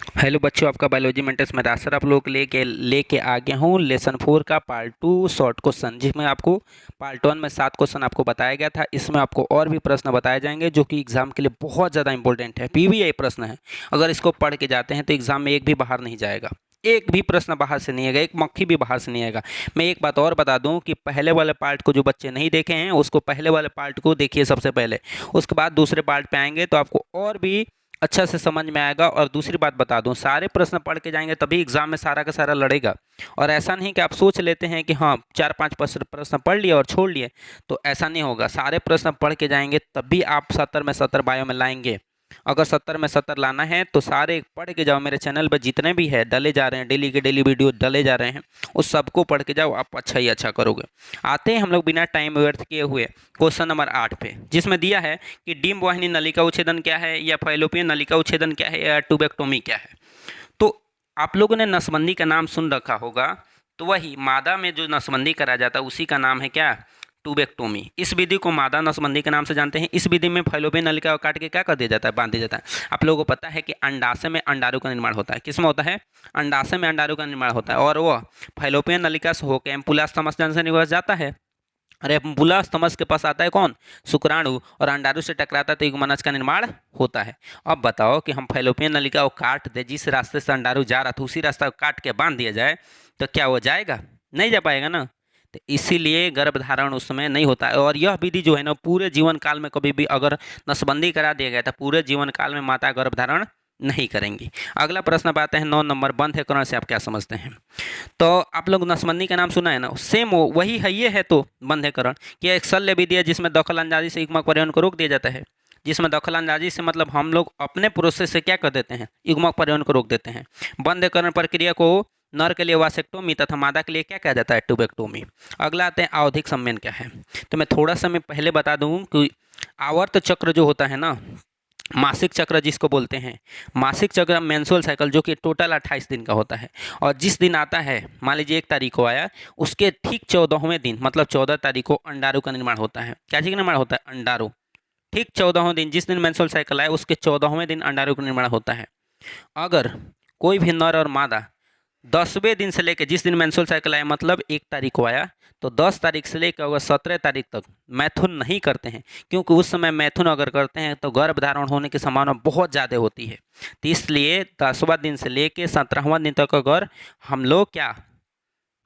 Hello बच्चों, आपका biology मेंटस में सर आप लोग लेके आ गया हूँ लेसन 4 का पार्ट 2 शॉर्ट क्वेश्चन, जिसमें आपको पार्ट 1 में 7 क्वेश्चन आपको बताया गया था। इसमें आपको और भी प्रश्न बताए जाएंगे जो कि एग्जाम के लिए बहुत ज़्यादा इंपॉर्टेंट है। पीवीआई प्रश्न है, अगर इसको पढ़ के जाते हैं तो एग्जाम में एक भी बाहर नहीं जाएगा, एक भी प्रश्न बाहर से नहीं आएगा, एक मक्खी भी बाहर से नहीं आएगा। मैं एक बात और बता दूं कि पहले वाले पार्ट को जो बच्चे नहीं देखे हैं उसको पहले वाले पार्ट को देखिए सबसे पहले, उसके बाद दूसरे पार्ट पे आएंगे तो आपको और भी अच्छा से समझ में आएगा। और दूसरी बात बता दूं, सारे प्रश्न पढ़ के जाएंगे तभी एग्जाम में सारा का सारा लड़ेगा। और ऐसा नहीं कि आप सोच लेते हैं कि हाँ 4-5 प्रश्न पढ़ लिए और छोड़ लिए, तो ऐसा नहीं होगा। सारे प्रश्न पढ़ के जाएंगे तभी आप 70 में 70 बायो में लाएंगे। अगर 70 में 70 लाना है तो सारे पढ़ के जाओ। मेरे चैनल पर जितने भी है डले जा रहे हैं, डेली के डेली वीडियो डले जा रहे हैं, उस सबको पढ़ के जाओ, आप अच्छा ही अच्छा करोगे। आते हैं हम लोग बिना टाइम व्यर्थ किए हुए क्वेश्चन नंबर 8 पे, जिसमें दिया है कि डिम्ब वाहिनी नलिका उच्छेदन क्या है, या फैलोपियन नलिका उच्छेदन क्या है, या ट्यूबेक्टोमी क्या है। तो आप लोगों ने नसबंदी का नाम सुन रखा होगा, तो वही मादा में जो नसबंदी करा जाता है उसी का नाम है क्या, ट्यूबेक्टोमी। इस विधि को मादा नसबंदी के नाम से जानते हैं। इस विधि में फैलोपियन नलिका को काट के क्या कर दिया जाता है, बांध दिया जाता है। आप लोगों को पता है कि अंडाशय में अंडाणु का निर्माण होता है। किसमें होता है, अंडाशय में अंडाणु का निर्माण होता है, और वह फैलोपियन नलिका से होकर एम्पुला स्तमस से निकल जाता है। अरे एम्पुला स्तमस के पास आता है कौन, शुक्राणु, और अंडाणु से टकराता है तो युग्मनज का निर्माण होता है। अब बताओ कि हम फैलोपियन नलिका को काट दे, जिस रास्ते से अंडाणु जा रहा था उसी रास्ता को काट के बांध दिया जाए, तो क्या वो जाएगा, नहीं जा पाएगा ना। तो इसीलिए गर्भधारण उस समय नहीं होता है। और यह विधि जो है ना पूरे जीवन काल में कभी भी अगर नसबंदी करा दिया गया था, पूरे जीवन काल में माता गर्भधारण नहीं करेंगी। अगला प्रश्न पाते हैं 9 नंबर, बंध्यकरण से आप क्या समझते हैं। तो आप लोग नसबंदी का नाम सुना है ना, सेम वही है, ये है तो बंध्यकरण कि एक शल्य विधि है जिसमें दखल अंदाजी से युग्मक परिवहन को रोक दिया जाता है। जिसमें दखल अंदाजी से मतलब हम लोग अपने प्रोसेस से क्या कर देते हैं, युग्मक परिवहन को रोक देते हैं। बंध्यकरण प्रक्रिया को नर के लिए वासेक्टोमी तथा मादा के लिए क्या कहा जाता है, ट्यूबेक्टोमी। अगला आते हैं आवधिक संवेदन क्या है। तो मैं थोड़ा सा मैं पहले बता दूं कि आवर्त चक्र जो होता है ना, मासिक चक्र जिसको बोलते हैं, मासिक चक्र मेंस्ट्रुअल साइकिल, जो कि टोटल 28 दिन का होता है। और जिस दिन आता है, मान लीजिए 1 तारीख को आया, उसके ठीक 14वें दिन मतलब 14 तारीख को अंडाणु का निर्माण होता है। क्या चीज़ का निर्माण होता है, अंडाणु। ठीक 14वें दिन, जिस दिन मेंस्ट्रुअल साइकिल आया उसके 14वें दिन अंडाणु का निर्माण होता है। अगर कोई भी नर और मादा 10वें दिन से लेकर, जिस दिन मेंस्ट्रुअल साइकिल आया मतलब 1 तारीख को आया, तो 10 तारीख से लेकर अगर 17 तारीख तक मैथुन नहीं करते हैं, क्योंकि उस समय मैथुन अगर करते हैं तो गर्भधारण होने की संभावना बहुत ज़्यादा होती है। तो इसलिए 10वां दिन से लेकर 17वां दिन तक अगर हम लोग क्या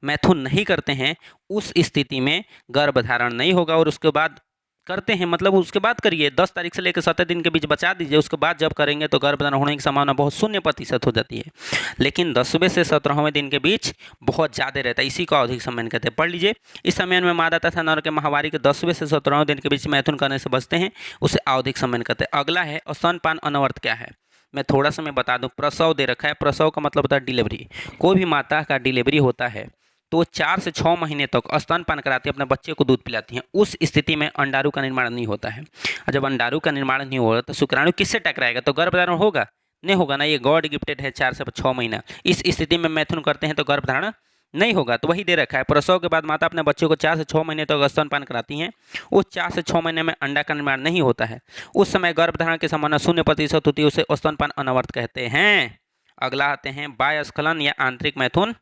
मैथुन नहीं करते हैं, उस स्थिति में गर्भधारण नहीं होगा। और उसके बाद करते हैं मतलब उसके बाद करिए, 10 तारीख से लेकर 17 दिन के बीच बचा दीजिए, उसके बाद जब करेंगे तो गर्भधारण होने की संभावना बहुत 0% हो जाती है। लेकिन 10वें से 17वें दिन के बीच बहुत ज़्यादा रहता है, इसी को आवधिक संवेदन कहते हैं। पढ़ लीजिए, इस समय में मादा तथा नर के माहवारी के 10वें से 17वें दिन के बीच मैथुन करने से बचते हैं, उसे आवधिक संवेदन कहते हैं। अगला है स्तनपान अनवर्त क्या है। मैं थोड़ा सा मैं बता दूं, प्रसव दे रखा है, प्रसव का मतलब होता है डिलीवरी। कोई भी माता का डिलीवरी होता है तो 4 से 6 महीने तक स्तनपान कराती है, अपने बच्चे को दूध पिलाती हैं। उस स्थिति में अंडाणु का निर्माण नहीं होता है। और जब अंडाणु का निर्माण नहीं होगा तो शुक्राणु किससे टकराएगा, तो गर्भधारण होगा नहीं होगा ना, ये गॉड गिफ्टेड है 4 से 6 महीना। इस स्थिति में मैथुन करते हैं तो गर्भधारण नहीं होगा। तो वही दे रखा है, प्रसव के बाद माता अपने बच्चे को 4 से 6 महीने तक स्तनपान कराती हैं। उस 4 से 6 महीने में अंडा का निर्माण नहीं होता है, उस समय गर्भधारण की संभावना 0% होती है, उसे स्तनपान अनवर्त कहते हैं। अगला आते हैं बाह्यस्खलन या आंतरिक मैथुन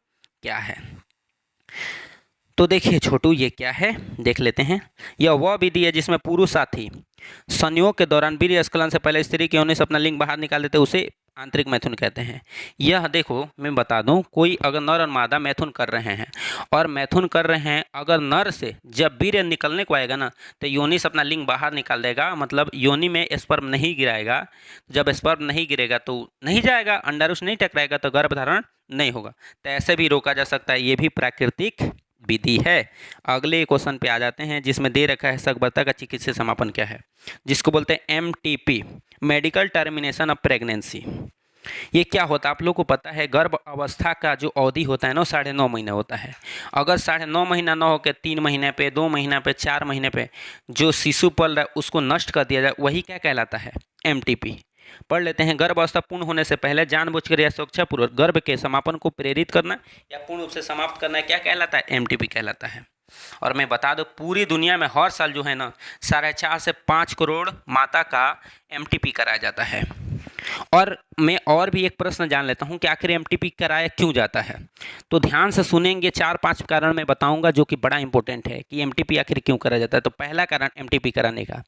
क्या है। तो देखिए छोटू, ये क्या है देख लेते हैं। यह वह विधि है जिसमें पुरुष साथी संयोग के दौरान वीर्य स्खलन से पहले स्त्री के योनि से अपना लिंग बाहर निकाल देते, उसे आंतरिक मैथुन कहते हैं। यह देखो मैं बता दूं, कोई अगर नर और मादा मैथुन कर रहे हैं और मैथुन कर रहे हैं, अगर नर से जब वीर्य निकलने को आएगा ना तो योनि से अपना लिंग बाहर निकाल देगा, मतलब योनि में स्पर्म नहीं गिराएगा। जब स्पर्म नहीं गिरेगा तो नहीं जाएगा, अंडाणु से नहीं टकराएगा, तो गर्भधारण नहीं होगा। तो ऐसे भी रोका जा सकता है, ये भी प्राकृतिक विधि है। अगले क्वेश्चन पे आ जाते हैं, जिसमें दे रखा है सकबरता का चिकित्सीय समापन क्या है, जिसको बोलते हैं MTP, medical termination of pregnancy. ये क्या होता है आप लोग को पता है, गर्भ अवस्था का जो अवधि होता है ना 9.5 महीने होता है। अगर 9.5 महीना ना होकर 3 महीने पे, 2 महीने पे, 4 महीने पे जो शिशु पल रहा है उसको नष्ट कर दिया जाए, वही क्या कहलाता है, MTP। पढ़ लेते हैं, गर्भ अवस्था पूर्ण होने से पहले जानबूझकर या स्वेच्छापूर्वक गर्भ के समापन को प्रेरित करना या पूर्ण रूप से समाप्त करना क्या कहलाता है, MTP कहलाता है। और मैं बता दूं, पूरी दुनिया में हर साल जो है ना 4.5 से 5 करोड़ माता का MTP कराया जाता है। और मैं और भी एक प्रश्न जान लेता हूं कि आखिर एमटीपी कराया क्यों जाता है। तो ध्यान से सुनेंगे, 4-5 कारण मैं बताऊंगा जो कि बड़ा इंपॉर्टेंट है कि एमटीपी आखिर क्यों करा जाता है। तो पहला कारण एमटीपी कराने का,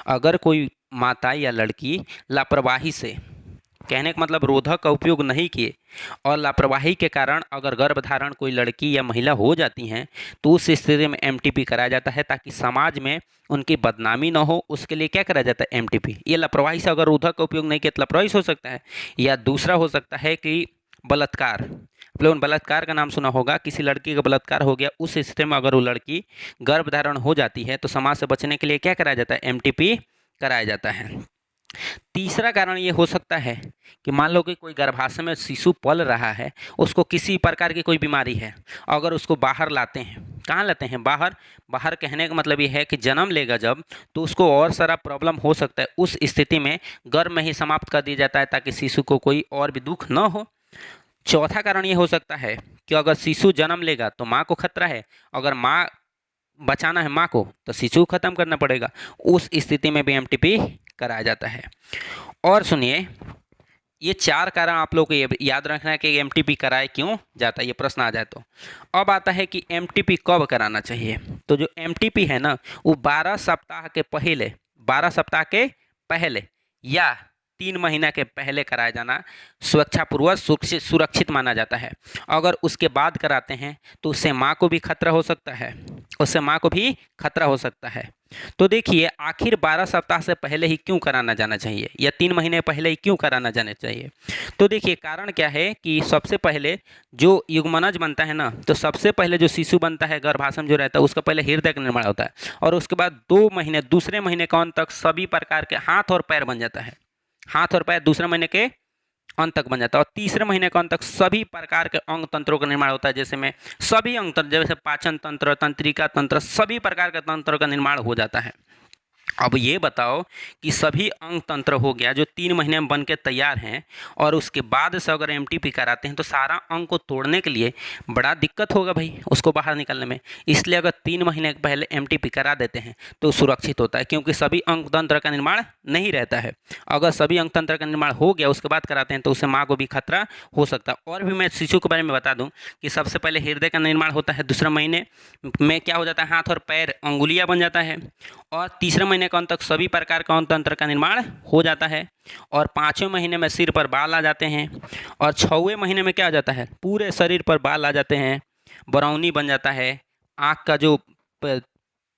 अगर कोई माता या लड़की लापरवाही से, कहने का मतलब रोधक का उपयोग नहीं किए और लापरवाही के कारण अगर गर्भधारण कोई लड़की या महिला हो जाती हैं तो उस स्थिति में एमटीपी कराया जाता है ताकि समाज में उनकी बदनामी न हो। उसके लिए क्या कराया जाता है, एमटीपी। ये लापरवाही से अगर रोधक का उपयोग नहीं किया तो लापरवाही से हो सकता है। या दूसरा हो सकता है कि बलात्कार, आप लोगों ने बलात्कार का नाम सुना होगा, किसी लड़की का बलात्कार हो गया, उस स्थिति में अगर वो लड़की गर्भधारण हो जाती है तो समाज से बचने के लिए क्या कराया जाता है, एमटीपी कराया जाता है। तीसरा कारण ये हो सकता है कि मान लो कि कोई गर्भाशय में शिशु पल रहा है, उसको किसी प्रकार की कोई बीमारी है, अगर उसको बाहर लाते हैं, कहाँ लाते हैं, बाहर। बाहर कहने का मतलब ये है कि जन्म लेगा जब, तो उसको और सारा प्रॉब्लम हो सकता है। उस स्थिति में गर्भ में ही समाप्त कर दिया जाता है ताकि शिशु को कोई और भी दुख न हो। चौथा कारण ये हो सकता है कि अगर शिशु जन्म लेगा तो माँ को खतरा है, अगर माँ बचाना है माँ को तो शिशु को खत्म करना पड़ेगा, उस स्थिति में भी एमटीपी कराया जाता है। और सुनिए, ये 4 कारण आप लोग को ये याद रखना है कि एमटीपी कराए क्यों जाता है, ये प्रश्न आ जाए तो। अब आता है कि एमटीपी कब कराना चाहिए। तो जो एमटीपी है ना, वो 12 सप्ताह के पहले, 12 सप्ताह के पहले या 3 महीना के पहले कराया जाना सुरक्षापूर्वक सुरक्षित माना जाता है। अगर उसके बाद कराते हैं तो उससे माँ को भी खतरा हो सकता है, उससे माँ को भी खतरा हो सकता है। तो देखिए, आखिर 12 सप्ताह से पहले ही क्यों कराना जाना चाहिए या 3 महीने पहले ही क्यों कराना जाना चाहिए। तो देखिए, कारण क्या है कि सबसे पहले जो युग्मनज बनता है ना, तो सबसे पहले जो शिशु बनता है गर्भाशय में जो रहता है, उसका पहले हृदय का निर्माण होता है और उसके बाद 2 महीने, दूसरे महीने के अंत तक सभी प्रकार के हाथ और पैर बन जाता है। हाथ और पैर दूसरे महीने के अंत तक बन जाता है और तीसरे महीने के अंत तक सभी प्रकार के अंग तंत्रों का निर्माण होता है। जैसे में सभी अंग तंत्र, जैसे पाचन तंत्र, तंत्रिका तंत्र, सभी प्रकार के तंत्रों का निर्माण हो जाता है। अब ये बताओ कि सभी अंग तंत्र हो गया जो 3 महीने में बन के तैयार हैं और उसके बाद से अगर एमटीपी कराते हैं तो सारा अंग को तोड़ने के लिए बड़ा दिक्कत होगा भाई, उसको बाहर निकलने में। इसलिए अगर 3 महीने के पहले एमटीपी करा देते हैं तो सुरक्षित होता है, क्योंकि सभी अंग तंत्र का निर्माण नहीं रहता है। अगर सभी अंग तंत्र का निर्माण हो गया उसके बाद कराते हैं तो उससे माँ को भी खतरा हो सकता है। और भी मैं शिशु के बारे में बता दूँ कि सबसे पहले हृदय का निर्माण होता है, दूसरे महीने में क्या हो जाता है, हाथ और पैर, अंगुलियाँ बन जाता है और तीसरे महीने के अंत तक सभी प्रकार का अंग तंत्र का निर्माण हो जाता है और 5वें महीने में सिर पर बाल आ जाते हैं और 6वें महीने में क्या आ जाता है, पूरे शरीर पर बाल आ जाते हैं, बरौनी बन जाता है, आँख का जो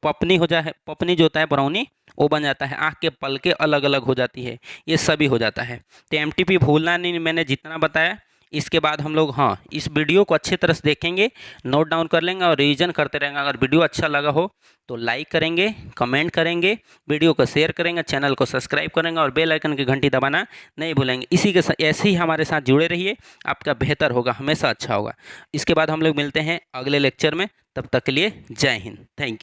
पपनी हो जाए, पपनी जो होता है बरौनी, वो बन जाता है, आँख के पलके अलग अलग हो जाती है, ये सभी हो जाता है। तो एमटीपी भूलना नहीं, मैंने जितना बताया। इसके बाद हम लोग इस वीडियो को अच्छी तरह से देखेंगे, नोट डाउन कर लेंगे और रिवीजन करते रहेंगे। अगर वीडियो अच्छा लगा हो तो लाइक करेंगे, कमेंट करेंगे, वीडियो को शेयर करेंगे, चैनल को सब्सक्राइब करेंगे और बेल आइकन की घंटी दबाना नहीं भूलेंगे। इसी के साथ ऐसे ही हमारे साथ जुड़े रहिए, आपका बेहतर होगा, हमेशा अच्छा होगा। इसके बाद हम लोग मिलते हैं अगले लेक्चर में, तब तक के लिए जय हिंद, थैंक यू।